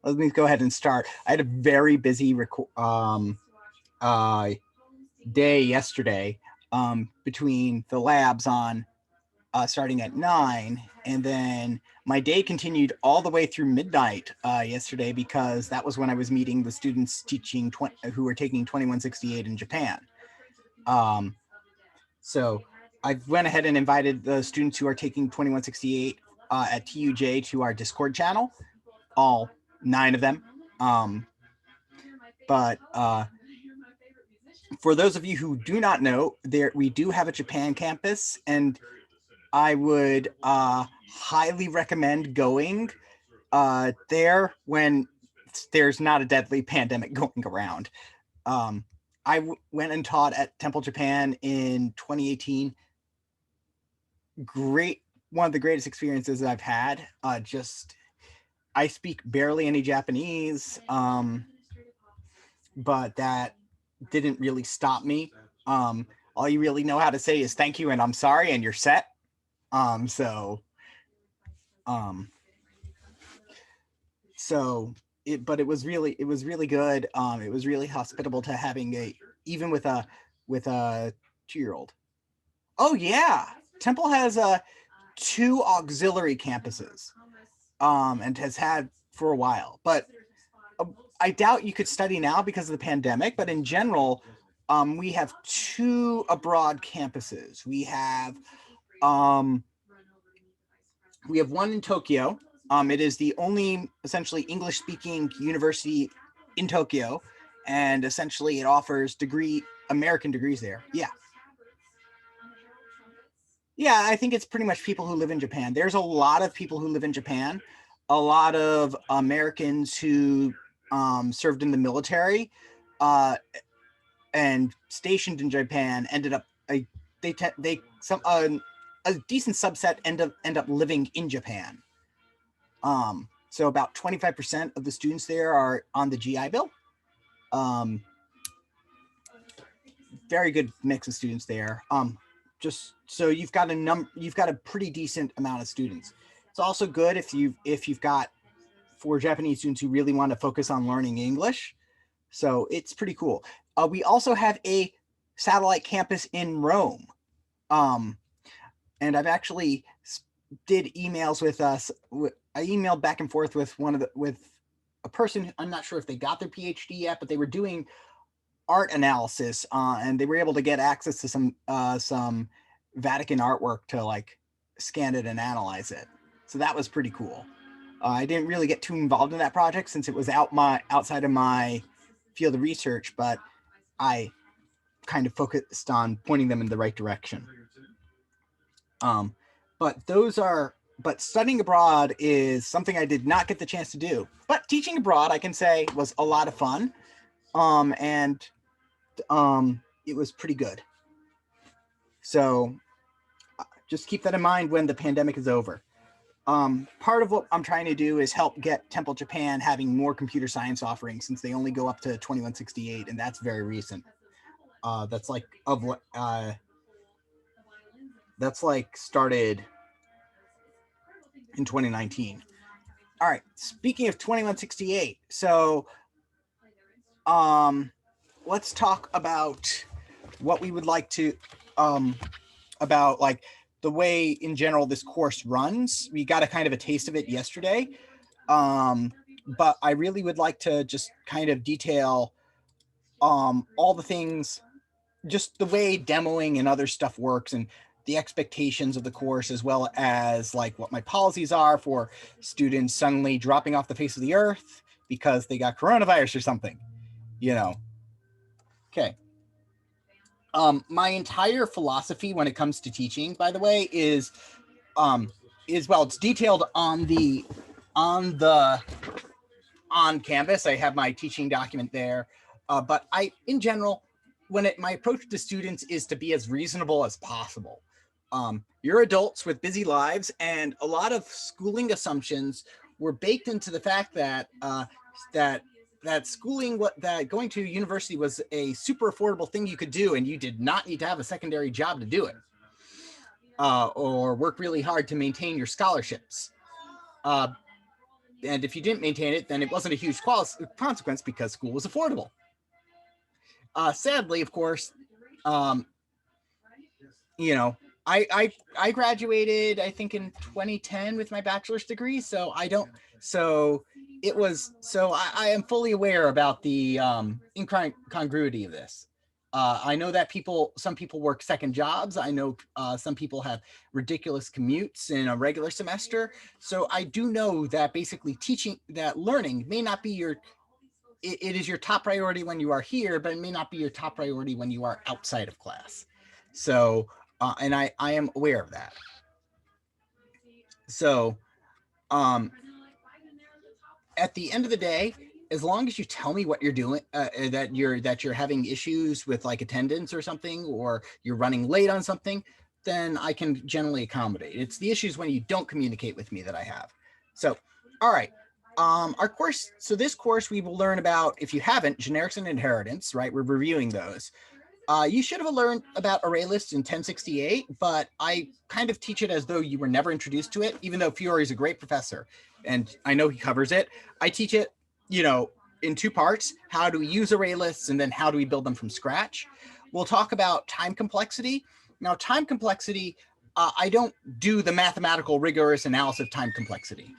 let me go ahead and start. I had a very busy uh, day yesterday between the labs on starting at 9, and then my day continued all the way through midnight yesterday because that was when I was meeting the students teaching who were taking 2168 in Japan. Um, so I went ahead and invited the students who are taking 2168 at TUJ to our Discord channel, all 9 of them. But for those of you who do not know, there we do have a Japan campus, and I would highly recommend going there when there's not a deadly pandemic going around. Um, went and taught at Temple Japan in 2018. Great, one of the greatest experiences I've had. Just I speak barely any Japanese, but that didn't really stop me. All you really know how to say is thank you and I'm sorry, and you're set. Um, so, um, so but it was really good. It was really hospitable to having even with a 2-year-old. Oh yeah, Temple has 2 auxiliary campuses, and has had for a while. But I doubt you could study now because of the pandemic. But in general, we have 2 abroad campuses. Um, we have one in Tokyo. It is the only essentially English-speaking university in Tokyo, and essentially it offers American degrees there. Yeah. Yeah, I think it's pretty much people who live in Japan. There's a lot of people who live in Japan, a lot of Americans who served in the military uh, and stationed in Japan ended up they some a decent subset end up living in Japan. So about 25% of the students there are on the GI Bill. Um, very good mix of students there. Just so you've got a pretty decent amount of students. It's also good if you've got 4 Japanese students who really want to focus on learning English. So it's pretty cool. We also have a satellite campus in Rome. Um, and I've actually did emails with us. I emailed back and forth with with a person. I'm not sure if they got their PhD yet, but they were doing art analysis, and they were able to get access to some Vatican artwork to like scan it and analyze it. So that was pretty cool. I didn't really get too involved in that project since it was outside of my field of research, but I kind of focused on pointing them in the right direction. Um, but studying abroad is something I did not get the chance to do. But teaching abroad, I can say, was a lot of fun, and it was pretty good. So just keep that in mind when the pandemic is over. Part of what I'm trying to do is help get Temple Japan having more computer science offerings since they only go up to 2168, and that's very recent. That's like of what that's like started in 2019. All right. Speaking of 2168, so um, let's talk about what we would like to about like the way in general this course runs. We got a kind of a taste of it yesterday, but I really would like to just kind of detail all the things, just the way demoing and other stuff works, and the expectations of the course, as well as like what my policies are for students suddenly dropping off the face of the earth because they got coronavirus or something, you know. Okay. My entire philosophy when it comes to teaching, by the way, well, it's detailed on on Canvas. I have my teaching document there, but in general, my approach to students is to be as reasonable as possible. You're adults with busy lives, and a lot of schooling assumptions were baked into the fact that that going to university was a super affordable thing you could do, and you did not need to have a secondary job to do it, or work really hard to maintain your scholarships. And if you didn't maintain it, then it wasn't a huge consequence because school was affordable. Sadly, of course, you know, I graduated, I think, in 2010 with my bachelor's degree. So I am fully aware about the incongruity of this. I know that some people work second jobs. I know some people have ridiculous commutes in a regular semester. So I do know that basically learning may not be it is your top priority when you are here, but it may not be your top priority when you are outside of class. So, and I am aware of that. So, at the end of the day, as long as you tell me what you're doing, that you're having issues with like attendance or something, or you're running late on something, then I can generally accommodate. It's the issues when you don't communicate with me that I have. So, all right. Our course, so this course we will learn about, if you haven't, generics and inheritance, right? We're reviewing those. You should have learned about array lists in 1068, but I kind of teach it as though you were never introduced to it, even though Fiore is a great professor and I know he covers it. I teach it, in two parts: how do we use array lists, and then how do we build them from scratch. We'll talk about time complexity. Now, time complexity, I don't do the mathematical rigorous analysis of time complexity,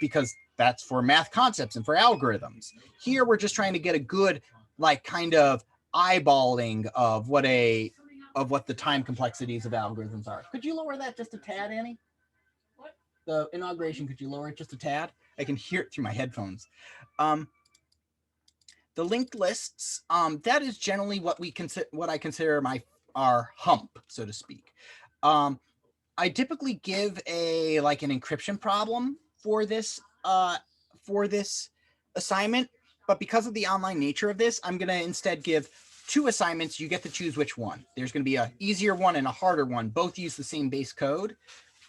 because that's for math concepts and for algorithms. Here, we're just trying to get a good, like, kind of eyeballing of what the time complexities of algorithms are. Could you lower that just a tad, Annie? What? The inauguration, could you lower it just a tad? I can hear it through my headphones. The linked lists, that is generally what I consider our hump, so to speak. I typically give an encryption problem for this assignment, but because of the online nature of this, I'm going to instead give two assignments. You get to choose which one. There's going to be an easier one and a harder one. Both use the same base code,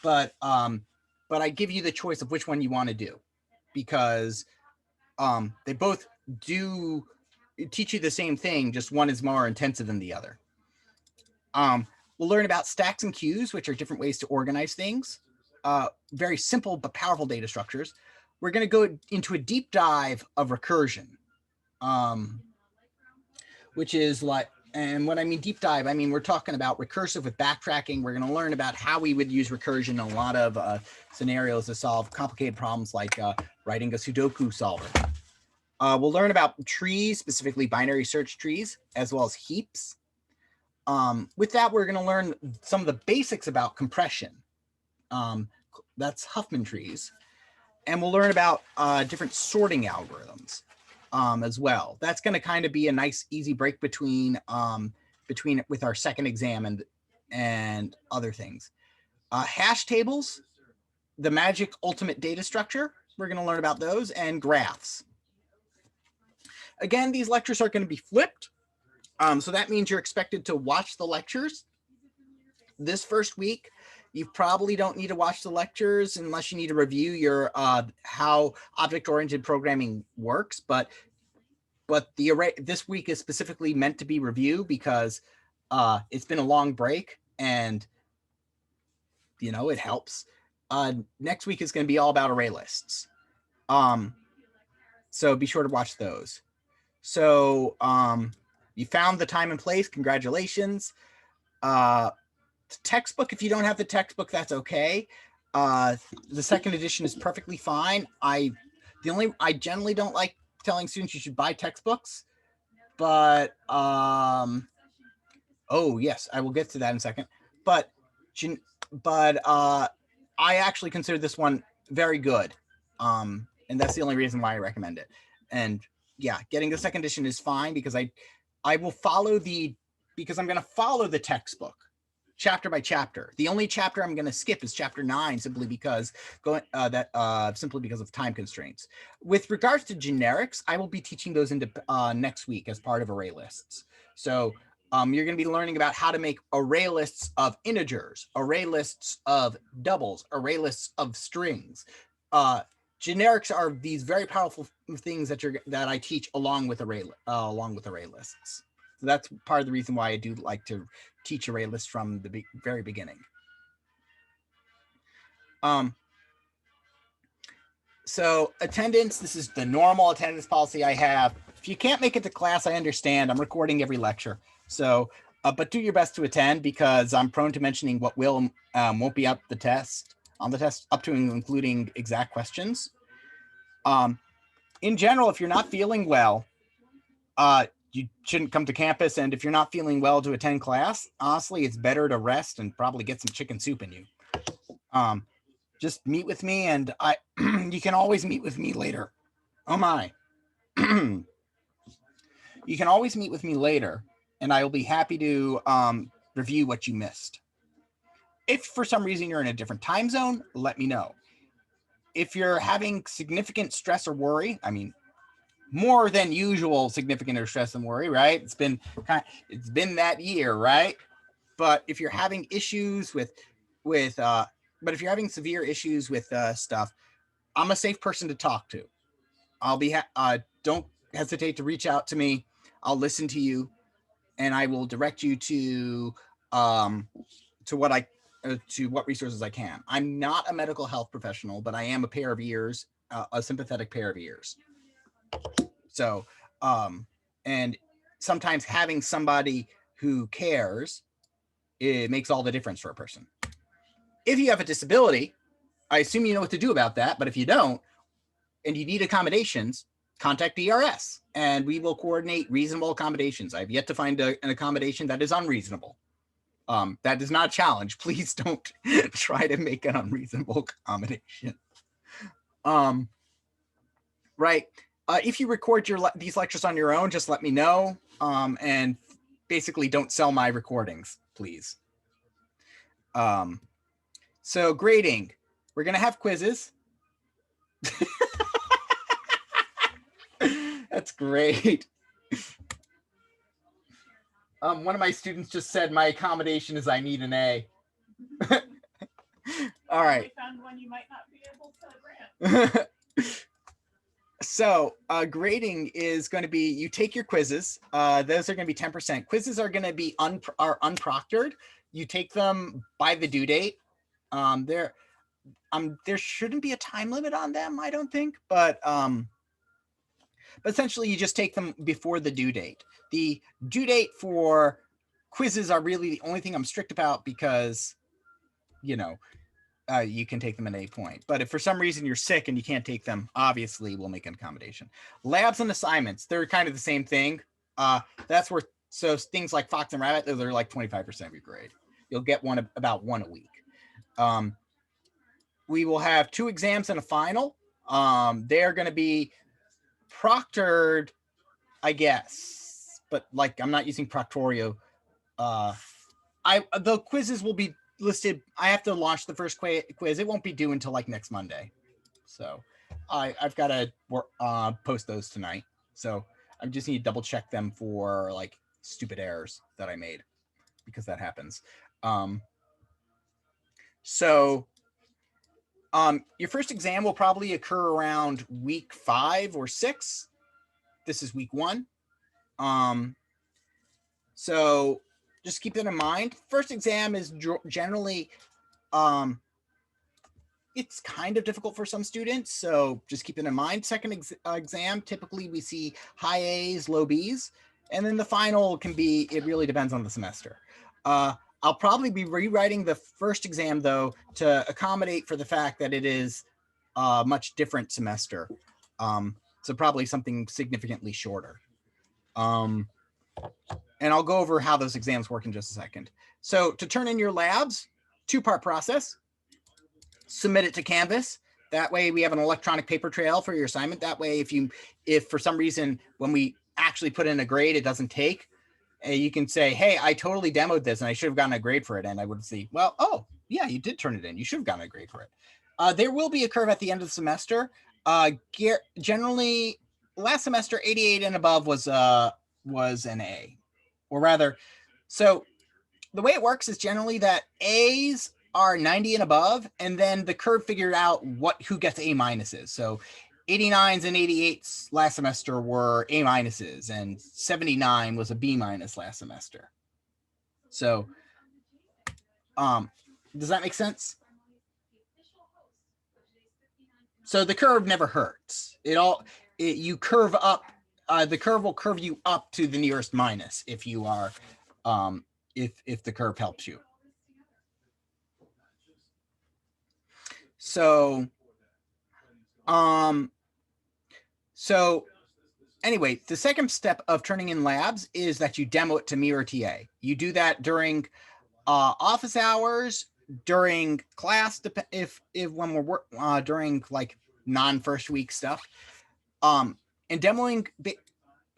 but I give you the choice of which one you want to do, because they both do teach you the same thing, just one is more intensive than the other. We'll learn about stacks and queues, which are different ways to organize things. Very simple but powerful data structures. We're going to go into a deep dive of recursion, which is like, and when I mean deep dive, I mean we're talking about recursive with backtracking. We're going to learn about how we would use recursion in a lot of scenarios to solve complicated problems, like writing a Sudoku solver. We'll learn about trees, specifically binary search trees, as well as heaps. With that, we're going to learn some of the basics about compression. That's Huffman trees. And we'll learn about different sorting algorithms as well. That's going to kind of be a nice, easy break between with our second exam and other things. Hash tables, the magic ultimate data structure, we're going to learn about those, and graphs. Again, these lectures are going to be flipped. So that means you're expected to watch the lectures. This first week, you probably don't need to watch the lectures unless you need to review your how object-oriented programming works. But the array this week is specifically meant to be review because it's been a long break, and it helps. Next week is going to be all about array lists. So be sure to watch those. So you found the time and place. Congratulations. Textbook, if you don't have the textbook, that's okay. The second edition is perfectly fine. I generally don't like telling students you should buy textbooks, but oh yes, I will get to that in a second. But I actually consider this one very good, and that's the only reason why I recommend it. And yeah, getting the second edition is fine because I will follow because I'm going to follow the textbook chapter by chapter. The only chapter I'm going to skip is chapter 9, simply because of time constraints. With regards to generics, I will be teaching those into next week as part of array lists. So you're going to be learning about how to make array lists of integers, array lists of doubles, array lists of strings. Generics are these very powerful things that I teach along with array lists. So that's part of the reason why I do like to teach array lists from the very beginning. So attendance, this is the normal attendance policy I have. If you can't make it to class, I understand. I'm recording every lecture. So, but do your best to attend because I'm prone to mentioning what will won't be up the test on the test up to and including exact questions. In general, if you're not feeling well, you shouldn't come to campus. And if you're not feeling well to attend class, honestly, it's better to rest and probably get some chicken soup in you. Just meet with me, and you can always meet with me later. Oh my. You can always meet with me later, and I will be happy to review what you missed. If for some reason you're in a different time zone, let me know. If you're having significant stress or worry, I mean, more than usual significant or stress and worry, right? It's been that year, right? But if you're having issues with but if you're having severe issues with stuff, I'm a safe person to talk to. I'll be don't hesitate to reach out to me. I'll listen to you, and I will direct you to what resources I can. I'm not a medical health professional, but I am a pair of ears, a sympathetic pair of ears. So, and sometimes having somebody who cares, it makes all the difference for a person. If you have a disability, I assume you know what to do about that. But if you don't, and you need accommodations, contact DRS and we will coordinate reasonable accommodations. I've yet to find an accommodation that is unreasonable. That is not a challenge. Please don't try to make an unreasonable accommodation. Right. If you record these lectures on your own, just let me know. And basically don't sell my recordings, please. So grading, we're going to have quizzes. That's great. One of my students just said my accommodation is I need an A. All right. We found one you might not be able to grant. So grading is going to be, you take your quizzes. Those are going to be 10%. Quizzes are going to be unproctored. You take them by the due date. There shouldn't be a time limit on them, I don't think, but essentially you just take them before the due date. The due date for quizzes are really the only thing I'm strict about because, you know, you can take them at any point. But if for some reason you're sick and you can't take them, obviously we'll make an accommodation. Labs and assignments, they're kind of the same thing. That's where, so things like Fox and Rabbit, those are like 25% of your grade. You'll get about one a week. We will have 2 exams and a final. They're going to be proctored, I guess, but like I'm not using Proctorio. The quizzes will be listed. I have to launch the first quiz. It won't be due until like next Monday. So I've got to post those tonight. So I just need to double check them for like stupid errors that I made because that happens. Your first exam will probably occur around week 5 or 6. This is week 1. So just keep that in mind. First exam is generally, it's kind of difficult for some students. So just keep it in mind. Second exam, typically we see high A's, low B's. And then the final can be, it really depends on the semester. I'll probably be rewriting the first exam though, to accommodate for the fact that it is a much different semester. So probably something significantly shorter. And I'll go over how those exams work in just a second. So to turn in your labs, 2-part process. Submit it to Canvas. That way we have an electronic paper trail for your assignment. That way if for some reason when we actually put in a grade, it doesn't take, you can say, hey, I totally demoed this and I should have gotten a grade for it. And I would say, well, oh yeah, you did turn it in. You should have gotten a grade for it. There will be a curve at the end of the semester. Generally last semester, 88 and above was an A. Or rather, so the way it works is generally that A's are 90 and above, and then the curve figured out who gets A minuses. So 89s and 88s last semester were A minuses, and 79 was a B minus last semester. So, does that make sense? So the curve never hurts. You curve up. The curve will curve you up to the nearest minus if you are, if the curve helps you. So, anyway, the second step of turning in labs is that you demo it to me or TA. You do that during office hours, during class, if when we're during like non-first week stuff, and demoing.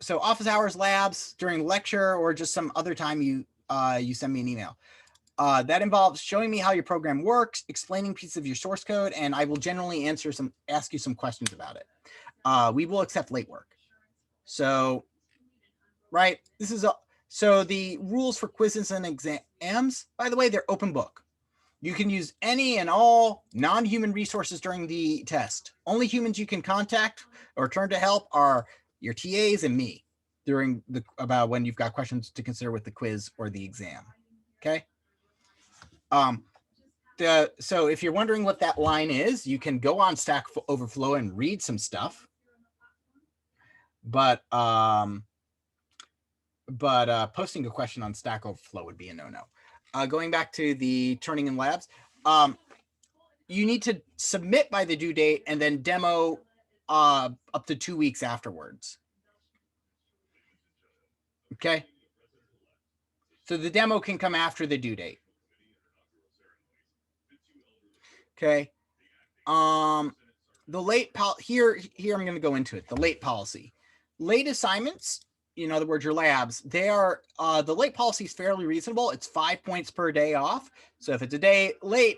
So office hours, labs, during lecture, or just some other time you send me an email. That involves showing me how your program works, explaining pieces of your source code, and I will generally ask you some questions about it. We will accept late work. So, right, so the rules for quizzes and exams, by the way, they're open book. You can use any and all non-human resources during the test. Only humans you can contact or turn to help are your TAs and me during about when you've got questions to consider with the quiz or the exam. Okay. So if you're wondering what that line is, you can go on Stack Overflow and read some stuff. But posting a question on Stack Overflow would be a no-no. Going back to the turning in labs, you need to submit by the due date and then demo up to 2 weeks afterwards. Okay. So the demo can come after the due date. Okay. The late here I'm going to go into it. The late policy. Late assignments, in other words, your labs, they are the late policy is fairly reasonable. It's 5 points per day off. So if it's a day late,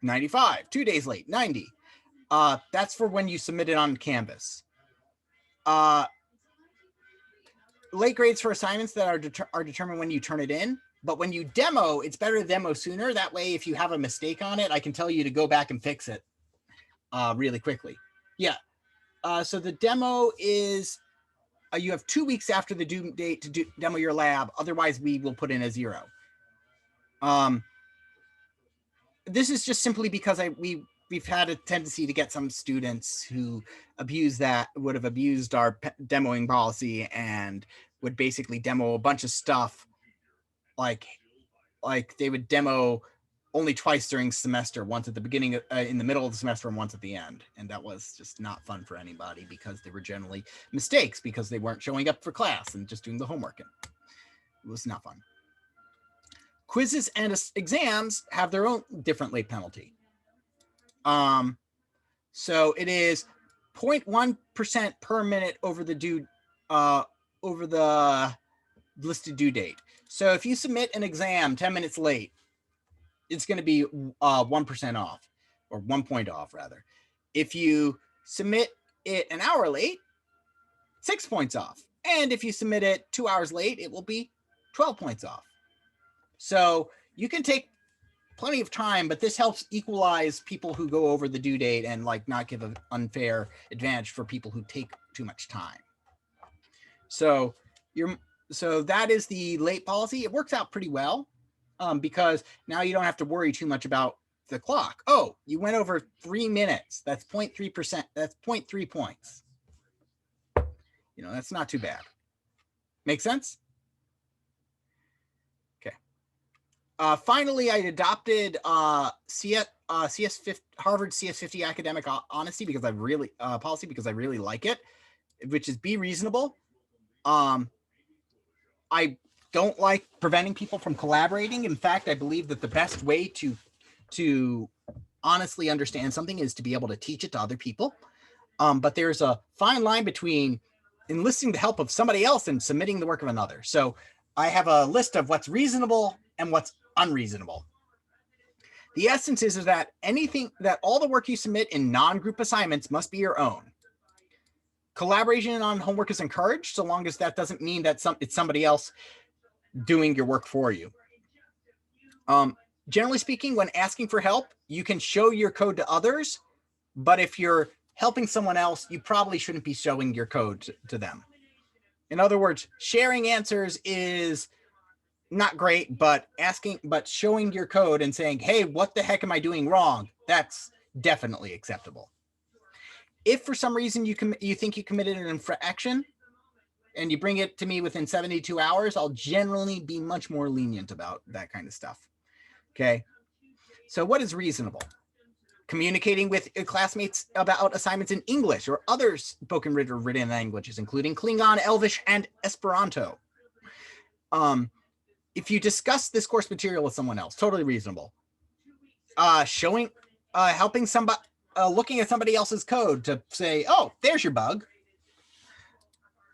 95, 2 days late, 90. That's for when you submit it on Canvas. Late grades for assignments that are determined when you turn it in. But when you demo, it's better to demo sooner. That way, if you have a mistake on it, I can tell you to go back and fix it really quickly. Yeah. So the demo is you have 2 weeks after the due date to demo your lab. Otherwise, we will put in a 0. This is just simply because we've had a tendency to get some students who would have abused our demoing policy and would basically demo a bunch of stuff like they would demo only twice during semester, once at the beginning, in the middle of the semester, and once at the end. And that was just not fun for anybody because they were generally mistakes because they weren't showing up for class and just doing the homework. And it was not fun. Quizzes and exams have their own different late penalty. So it is 0.1% per minute over the listed due date. So if you submit an exam 10 minutes late, it's going to be 1% off, or 1 point off rather. If you submit it an hour late, 6 points off. And if you submit it 2 hours late, it will be 12 points off. So you can take plenty of time, but this helps equalize people who go over the due date and like not give an unfair advantage for people who take too much time. So that is the late policy. It works out pretty well because now you don't have to worry too much about the clock. Oh, you went over 3 minutes. That's 0.3%. That's 0.3 points. That's not too bad. Make sense? Okay. Finally, I adopted CS50, Harvard CS50 academic honesty because I really policy because I really like it, which is be reasonable. I don't like preventing people from collaborating. In fact, I believe that the best way to honestly understand something is to be able to teach it to other people. But there's a fine line between enlisting the help of somebody else and submitting the work of another. So I have a list of what's reasonable and what's unreasonable. The essence is that all the work you submit in non-group assignments must be your own. Collaboration on homework is encouraged, so long as that doesn't mean that it's somebody else doing your work for you. Generally speaking, when asking for help, you can show your code to others, but if you're helping someone else, you probably shouldn't be showing your code to them. In other words, sharing answers is not great, but showing your code and saying, hey, what the heck am I doing wrong? That's definitely acceptable. If for some reason you think you committed an infraction and you bring it to me within 72 hours, I'll generally be much more lenient about that kind of stuff. Okay. So what is reasonable? Communicating with classmates about assignments in English or other spoken or written languages, including Klingon, Elvish, and Esperanto. If you discuss this course material with someone else, totally reasonable. Helping somebody, looking at somebody else's code to say, oh, there's your bug.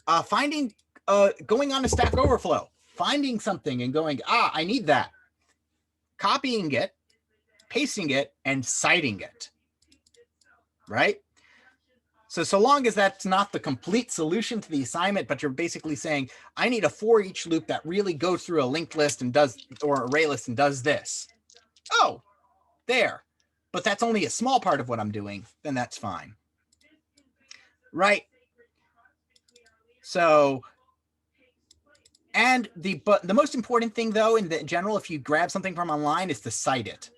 Going on a Stack Overflow, finding something and going, I need that. Copying it, pasting it, and citing it, right? So long as that's not the complete solution to the assignment, but you're basically saying, I need a for each loop that really goes through a linked list and does, or array list and does this. Oh, there. But that's only a small part of what I'm doing, then that's fine. Right? So, and the most important thing though, in the general, if you grab something from online, is to cite it.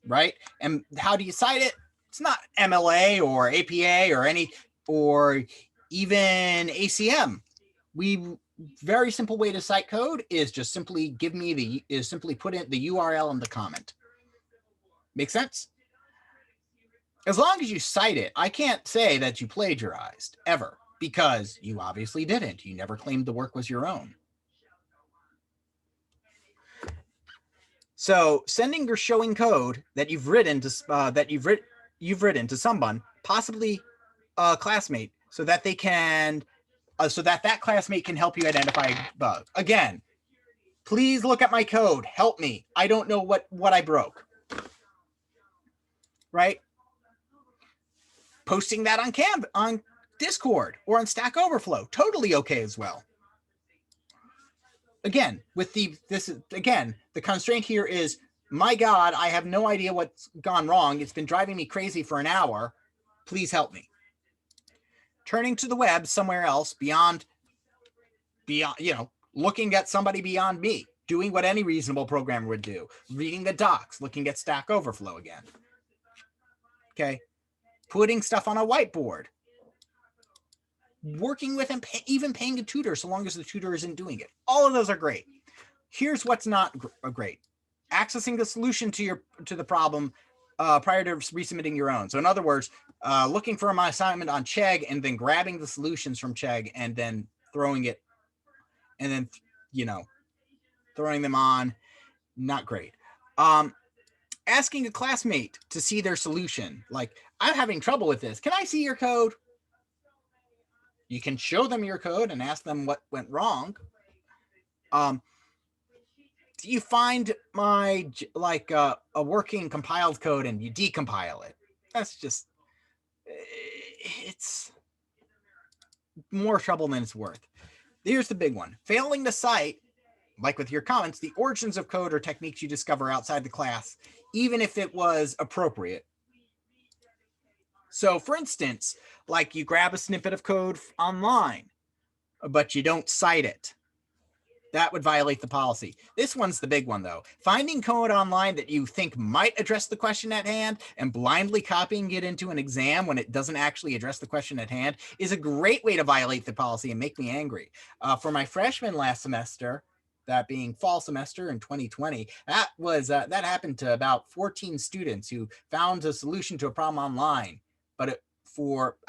Right? And how do you cite it? It's not MLA or APA or even ACM. Very simple way to cite code is just simply put in the URL in the comment. Make sense? As long as you cite it, I can't say that you plagiarized ever, because you obviously didn't. You never claimed the work was your own. So sending or showing code that you've written to someone, possibly a classmate, so that they can, that classmate can help you identify a bug. Again, please look at my code. Help me. I don't know what I broke. Right? Posting that on Discord or on Stack Overflow, totally okay as well. Again, the constraint here is, my God, I have no idea what's gone wrong. It's been driving me crazy for an hour. Please help me. Turning to the web somewhere else beyond, looking at somebody beyond me, doing what any reasonable programmer would do, reading the docs, looking at Stack Overflow again. Okay. Putting stuff on a whiteboard. Working with and even paying a tutor, so long as the tutor isn't doing it. All of those are great. Here's what's not great. Accessing the solution to the problem prior to resubmitting your own. So in other words, looking for my assignment on Chegg and then grabbing the solutions from Chegg and then throwing it, and then, throwing them on, not great. Asking a classmate to see their solution. Like, I'm having trouble with this. Can I see your code? You can show them your code and ask them what went wrong. Do you find my, a working compiled code and you decompile it? That's just, it's more trouble than it's worth. Here's the big one. Failing to cite, like with your comments, the origins of code or techniques you discover outside the class, even if it was appropriate. So for instance, like you grab a snippet of code online, but you don't cite it. That would violate the policy. This one's the big one though. Finding code online that you think might address the question at hand and blindly copying it into an exam when it doesn't actually address the question at hand is a great way to violate the policy and make me angry. For my freshman last semester, that being fall semester in 2020, that happened to about 14 students who found a solution to a problem online. But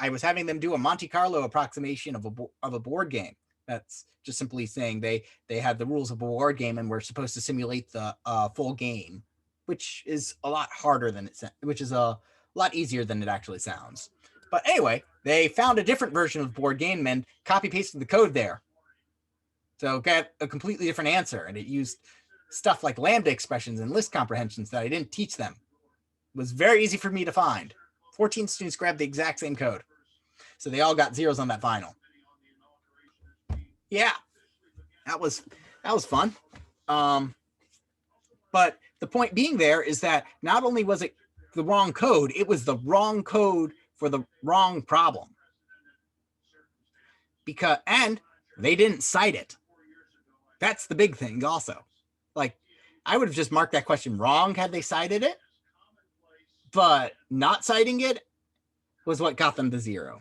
I was having them do a Monte Carlo approximation of a board game. That's just simply saying they had the rules of a board game and were supposed to simulate the full game, which is a lot harder than which is a lot easier than it actually sounds. But anyway, they found a different version of the board game and copy pasted the code there. So got a completely different answer, and it used stuff like lambda expressions and list comprehensions that I didn't teach them. It was very easy for me to find. 14 students grabbed the exact same code. So they all got zeros on that final. Yeah, that was fun. But the point being there is that not only was it the wrong code, it was the wrong code for the wrong problem. And they didn't cite it. That's the big thing also. Like, I would have just marked that question wrong had they cited it. But not citing it was what got them to 0.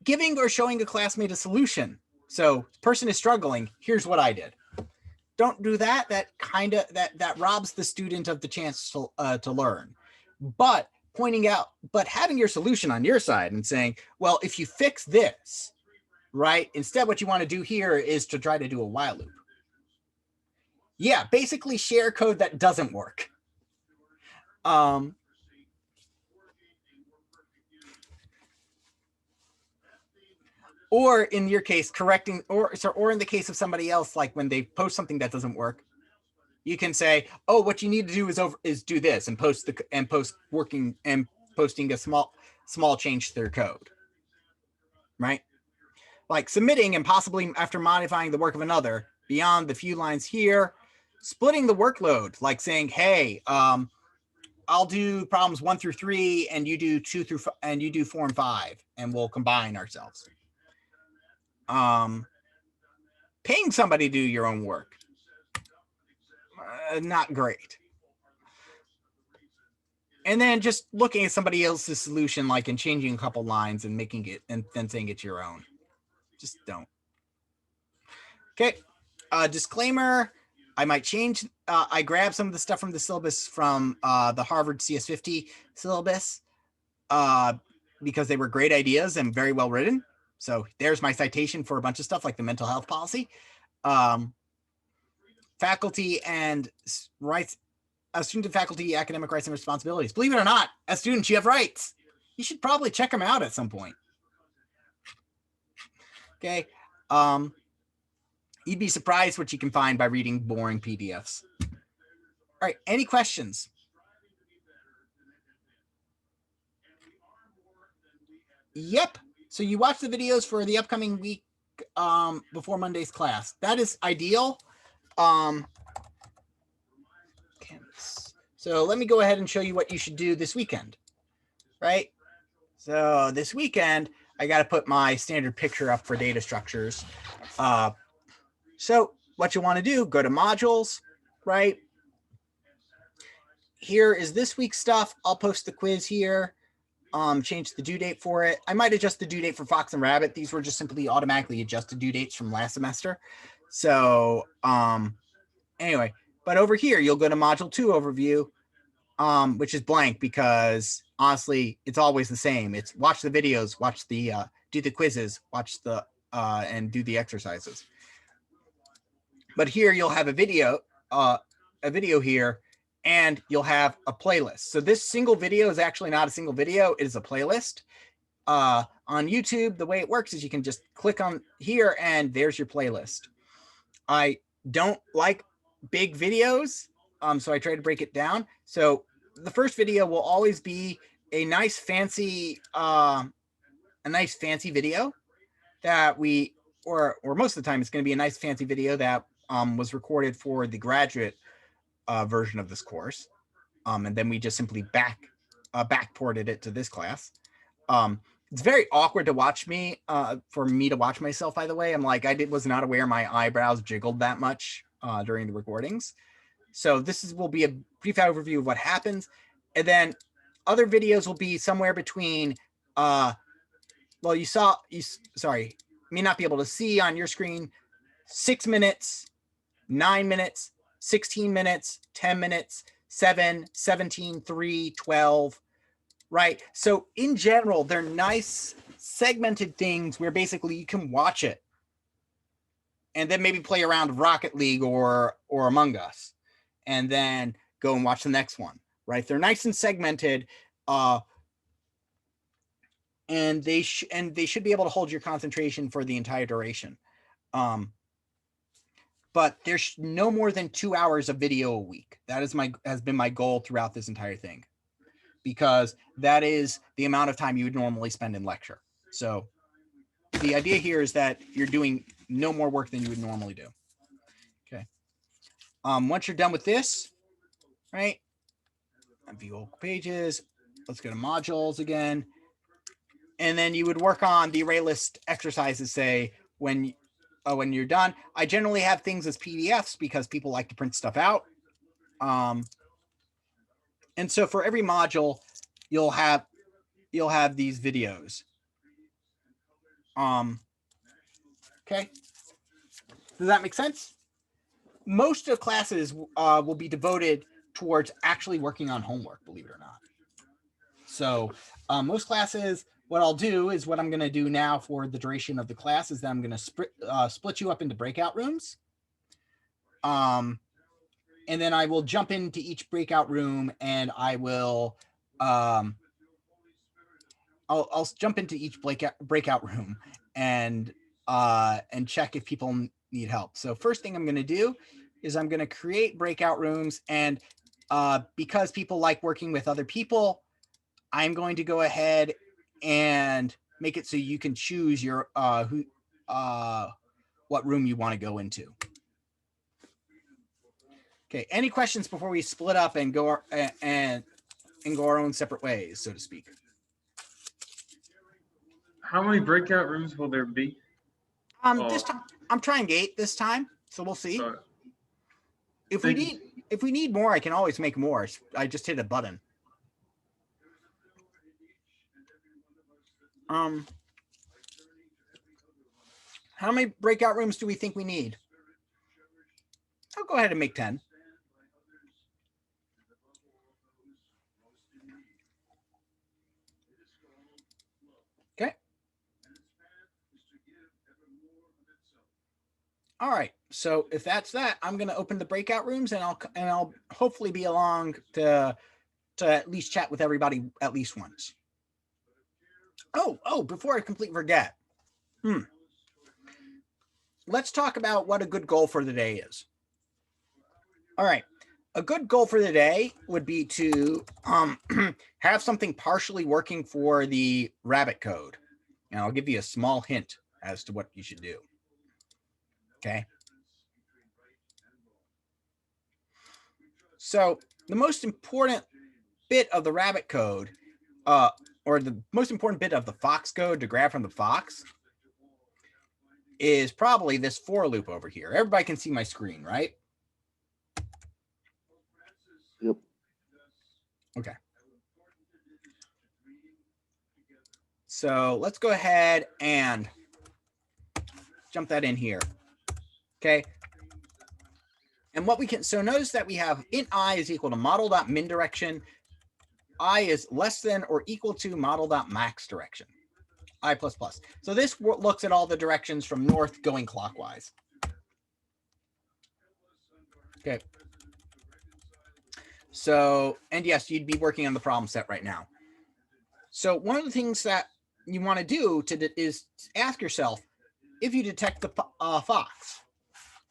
Giving or showing a classmate a solution. So person is struggling. Here's what I did. Don't do that. That robs the student of the chance to learn. But having your solution on your side and saying, well, if you fix this, right, instead what you want to do here is to try to do a while loop. Yeah, basically share code that doesn't work. Or in your case, correcting, or in the case of somebody else, like when they post something that doesn't work, you can say, oh, what you need to do is do this and posting a small change to their code, right? Like submitting and possibly after modifying the work of another beyond the few lines here, splitting the workload, like saying, hey, I'll do problems 1 through 3 and you do 2 through, and you do 4 and 5, and we'll combine ourselves. Paying somebody to do your own work, not great. And then just looking at somebody else's solution, like and changing a couple lines and making it, and then saying it's your own. Just don't. Okay. Disclaimer, I might change. I grabbed some of the stuff from the syllabus from the Harvard CS50 syllabus because they were great ideas and very well written. So there's my citation for a bunch of stuff like the mental health policy. Faculty and rights, student and faculty academic rights and responsibilities. Believe it or not, as students, you have rights. You should probably check them out at some point. Okay. You'd be surprised what you can find by reading boring PDFs. All right, any questions? Yep. So you watch the videos for the upcoming week before Monday's class. That is ideal. So let me go ahead and show you what you should do this weekend, right? So this weekend, I got to put my standard picture up for data structures. So what you want to do, go to modules, right? Here is this week's stuff. I'll post the quiz here. Change the due date for it. I might adjust the due date for Fox and Rabbit. These were just simply automatically adjusted due dates from last semester. So anyway, but over here, you'll go to module 2 overview, which is blank because honestly, it's always the same. It's watch the videos, watch the, do the quizzes, watch the, and do the exercises. But here you'll have a video here, and you'll have a playlist. So this single video is actually not a single video. It is a playlist. On YouTube, the way it works is you can just click on here and there's your playlist. I don't like big videos, so I try to break it down. So the first video will always be a nice fancy video that we, or most of the time it's going to be a nice fancy video that was recorded for the graduate version of this course. And then we just simply backported it to this class. It's very awkward to watch me, for me to watch myself, by the way. I'm like, was not aware my eyebrows jiggled that much during the recordings. So this will be a brief overview of what happens. And then other videos will be somewhere between, well, you may not be able to see on your screen, 6 minutes, 9 minutes, 16 minutes, 10 minutes, 7, 17, 3, 12, right? So in general, they're nice segmented things where basically you can watch it and then maybe play around Rocket League or Among Us and then go and watch the next one, right? They're nice and segmented, and they should be able to hold your concentration for the entire duration. But there's no more than 2 hours of video a week. That has been my goal throughout this entire thing, because that is the amount of time you would normally spend in lecture. So the idea here is that you're doing no more work than you would normally do. Okay. Once you're done with this, right? View all pages. Let's go to modules again. And then you would work on the array list exercises, say, when you're done. I generally have things as PDFs because people like to print stuff out. And so for every module, you'll have these videos. Okay. Does that make sense? Most of classes will be devoted towards actually working on homework, believe it or not. So most classes, what I'll do is what I'm going to do now for the duration of the class is that I'm going to split you up into breakout rooms. And then I will jump into each breakout room and I will, I'll jump into each breakout room and check if people need help. So first thing I'm going to do is I'm going to create breakout rooms, and because people like working with other people, I'm going to go ahead and make it so you can choose your what room you want to go into. Okay. Any questions before we split up and go our own separate ways, so to speak? How many breakout rooms will there be? This time I'm trying 8 this time, so we'll see. If we need more, I can always make more. I just hit a button. How many breakout rooms do we think we need? I'll go ahead and make 10. Okay. All right. So if that's that, I'm going to open the breakout rooms, and I'll hopefully be along to at least chat with everybody at least once. Oh, before I completely forget. Let's talk about what a good goal for the day is. All right. A good goal for the day would be to have something partially working for the rabbit code. And I'll give you a small hint as to what you should do. Okay. So the most important bit of the rabbit code, or the most important bit of the fox code to grab from the fox, is probably this for loop over here. Everybody can see my screen, right? Yep. Okay. So let's go ahead and jump that in here. Okay. And what we can, so notice that we have int I is equal to model.min direction. I is less than or equal to model.max direction. I plus plus. So this looks at all the directions from north going clockwise. Okay. So, and yes, you'd be working on the problem set right now. So one of the things that you want to do is ask yourself if you detect the fox.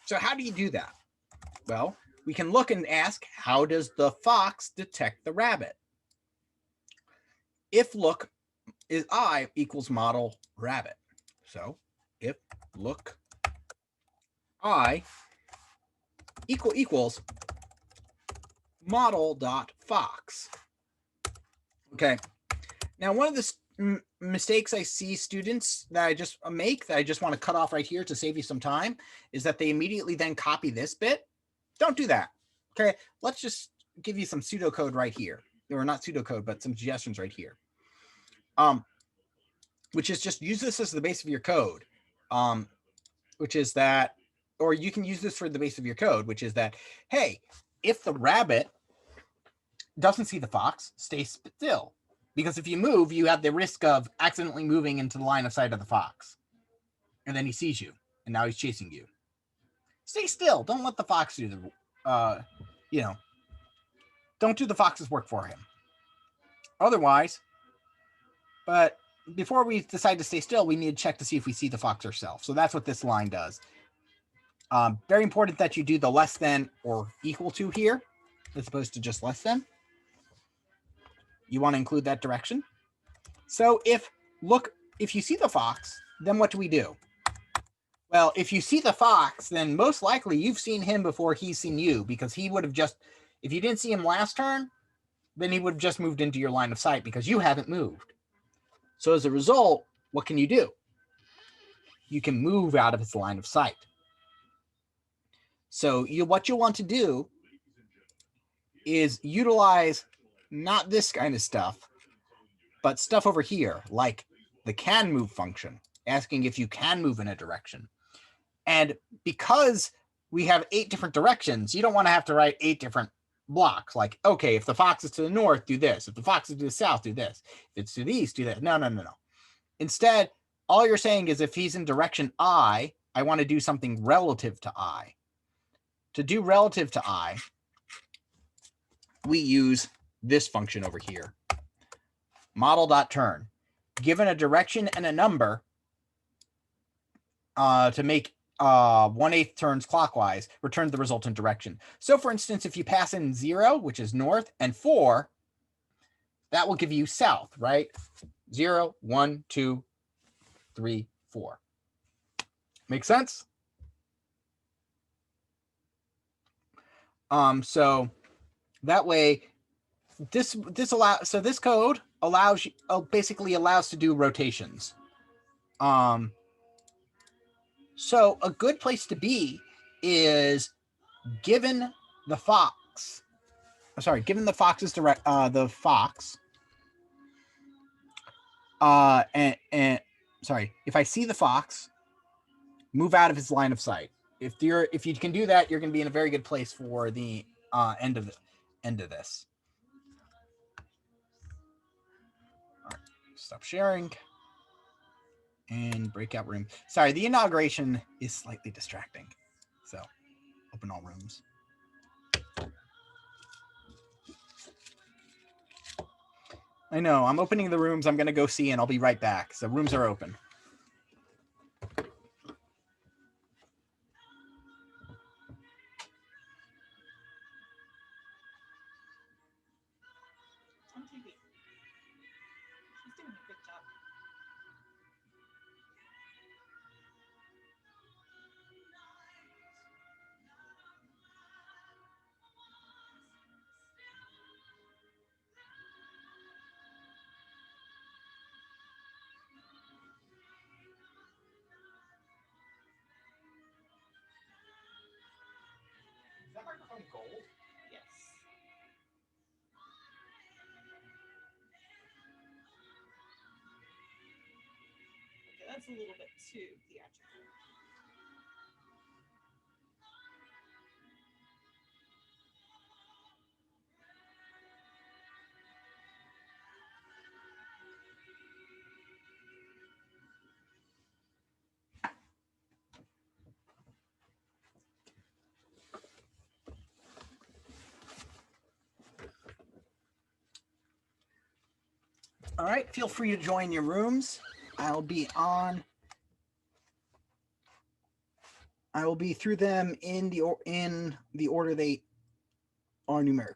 So how do you do that? Well, we can look and ask, how does the fox detect the rabbit? If look is I equals model rabbit. So if look I equals model dot fox. Okay. Now, one of the mistakes I see students that I just make, that I just want to cut off right here to save you some time, is that they immediately then copy this bit. Don't do that. Okay. Let's just give you some pseudocode right here, or not pseudocode, but some suggestions right here. Which is just use this as the base of your code. Which is that, or you can use this for the base of your code, which is that, hey, if the rabbit doesn't see the fox, stay still. Because if you move, you have the risk of accidentally moving into the line of sight of the fox. And then he sees you, and now he's chasing you. Stay still. Don't let the fox do the, don't do the fox's work for him. Otherwise, but before we decide to stay still, we need to check to see if we see the fox ourselves. So that's what this line does. Very important that you do the less than or equal to here, as opposed to just less than. You want to include that direction. So if you see the fox, then what do we do? Well, if you see the fox, then most likely you've seen him before he's seen you, because he would have just, if you didn't see him last turn, then he would have just moved into your line of sight because you haven't moved. So as a result, what can you do? You can move out of his line of sight. So what you'll want to do is utilize not this kind of stuff, but stuff over here, like the can move function, asking if you can move in a direction. And because we have 8 different directions, you don't want to have to write 8 different blocks. Like, okay, if the fox is to the north, do this. If the fox is to the south, do this. If it's to the east, do that. No. Instead, all you're saying is if he's in direction I want to do something relative to I. To do relative to I, we use this function over here. Model.turn. Given a direction and a number to make 1/8 turns clockwise, return the resultant direction. So for instance, if you pass in 0, which is north, and 4, that will give you south, right? 0, 1, 2, 3, 4. Make sense? So that way, this code allows you basically allows to do rotations. So a good place to be is given the fox's direct the fox. And if I see the fox, move out of his line of sight. If you can do that, you're going to be in a very good place for the end of this. All right, stop sharing and breakout room. Sorry, the inauguration is slightly distracting. So open all rooms. I know, I'm opening the rooms I'm going to go see, and I'll be right back. So rooms are open. On TV. She's doing a good job. Is that microphone gold? Yes. Okay, that's a little bit too theatrical. All right, feel free to join your rooms. I will be through them in the order they are numerical.